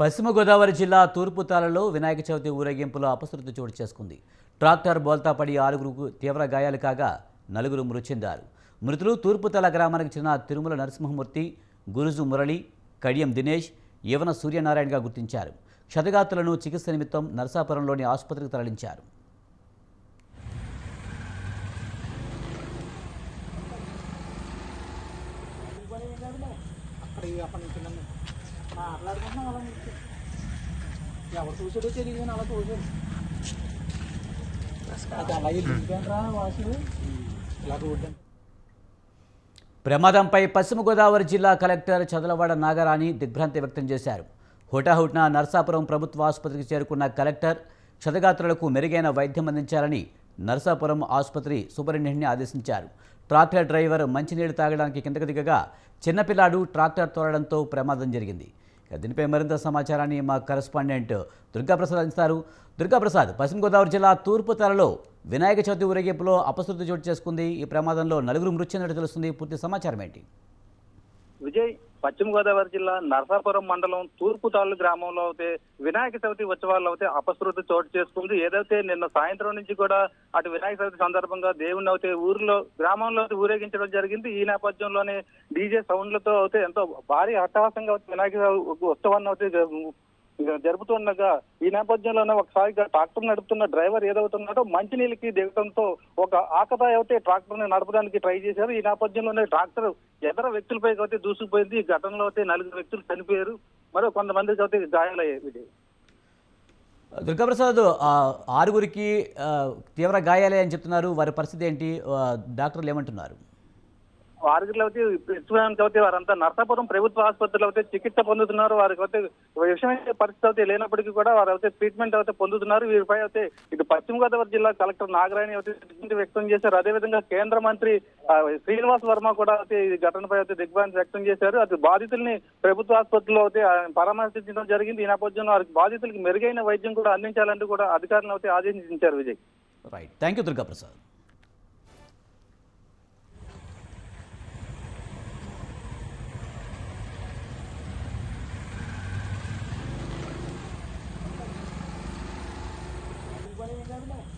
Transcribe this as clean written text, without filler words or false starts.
పశ్చిమ గోదావరి జిల్లా తూర్పుతాలలో వినాయక చవితి ఊరేగింపులో అపశృతి చోటు చేసుకుంది. ట్రాక్టర్ బోల్తాపడి 6గురికి తీవ్ర గాయాలు కాగా 4 మృతి చెందారు. మృతులు తూర్పుతల గ్రామానికి చెందిన తిరుమల నరసింహమూర్తి, గురుజు మురళి, కడియం దినేష్, యవన సూర్యనారాయణగా గుర్తించారు. క్షతగాత్రులను చికిత్స నిమిత్తం నరసాపురంలోని ఆసుపత్రికి తరలించారు. ప్రమాదంపై పశ్చిమ గోదావరి జిల్లా కలెక్టర్ చదలవాడ నాగరాణి దిగ్భ్రాంతి వ్యక్తం చేశారు. హుటాహుటిన నర్సాపురం ప్రభుత్వ ఆసుపత్రికి చేరుకున్న కలెక్టర్ క్షతగాత్రులకు మెరుగైన వైద్యం అందించాలని నర్సాపురం ఆసుపత్రి సూపరింటెండెంట్ని ఆదేశించారు. ట్రాక్టర్ డ్రైవర్ మంచినీళ్లు తాగడానికి కిందకు దిగగా చిన్నపిల్లాడు ట్రాక్టర్ తోలడంతో ప్రమాదం జరిగింది. దీనిపై మరింత సమాచారాన్ని మా కరెస్పాండెంట్ దుర్గాప్రసాద్ అందిస్తారు. దుర్గాప్రసాద్, పశ్చిమ గోదావరి జిల్లా తూర్పుతలలో వినాయక చవితి ఊరేగింపులో అపశృతి చోటు చేసుకుంది. ఈ ప్రమాదంలో 4 మృతి చెందినట్టు తెలుస్తుంది. పూర్తి సమాచారం ఏంటి? విజయ్, పశ్చిమ గోదావరి జిల్లా నరసాపురం మండలం తూర్పుతాళ్ళు గ్రామంలో అయితే వినాయక చవితి ఉత్సవాల్లో అయితే అపశృతి చోటు చేసుకుంది. ఏదైతే నిన్న సాయంత్రం నుంచి కూడా అటు వినాయక చవితి సందర్భంగా దేవుణ్ణి అయితే గ్రామంలో ఊరేగించడం జరిగింది. ఈ నేపథ్యంలోనే డీజే సౌండ్లతో అయితే ఎంతో భారీ అట్టహాసంగా వినాయక ఉత్సవాన్ని అయితే జరుపుతుండగా ఈ నేపథ్యంలోనే ఒకసారి ట్రాక్టర్ నడుపుతున్న డ్రైవర్ ఏదవుతున్నాడో మంచినీళ్ళకి దిగడంతో ఒక ఆకతాయి అయితే ట్రాక్టర్ ని నడపడానికి ట్రై చేశారు. ఈ నేపథ్యంలోనే ట్రాక్టర్ ఇతర వ్యక్తులపై అయితే దూసుకుపోయింది. ఈ ఘటనలో అయితే 4 వ్యక్తులు చనిపోయారు, మరో కొంతమందికి అయితే గాయాలయ్యాయి. దుర్గాప్రసాద్, 6గురికి తీవ్ర గాయాలే అని చెప్తున్నారు. వారి పరిస్థితి ఏంటి? డాక్టర్లు ఏమంటున్నారు? 6 అయితే వారంతా నర్సాపురం ప్రభుత్వ ఆసుపత్రిలో అయితే చికిత్స పొందుతున్నారు. వారికి అయితే విషమైన పరిస్థితి అయితే లేనప్పటికీ కూడా వారు అయితే ట్రీట్మెంట్ అయితే పొందుతున్నారు. వీరిపై అయితే ఇటు పశ్చిమ గోదావరి జిల్లా కలెక్టర్ నాగరాణి అయితే వ్యక్తం చేశారు. అదేవిధంగా కేంద్ర మంత్రి శ్రీనివాస్ వర్మ కూడా అయితే ఈ ఘటనపై అయితే దిగ్భ్రాంతి వ్యక్తం చేశారు. అది బాధితుల్ని ప్రభుత్వ ఆసుపత్రిలో అయితే పరామర్శించడం జరిగింది. ఈ నేపథ్యంలో వారికి బాధితులకి మెరుగైన వైద్యం కూడా అందించాలంటూ కూడా అధికారులను అయితే ఆదేశించారు. Vijay, right, thank you Durgaprasad. What are you going to do?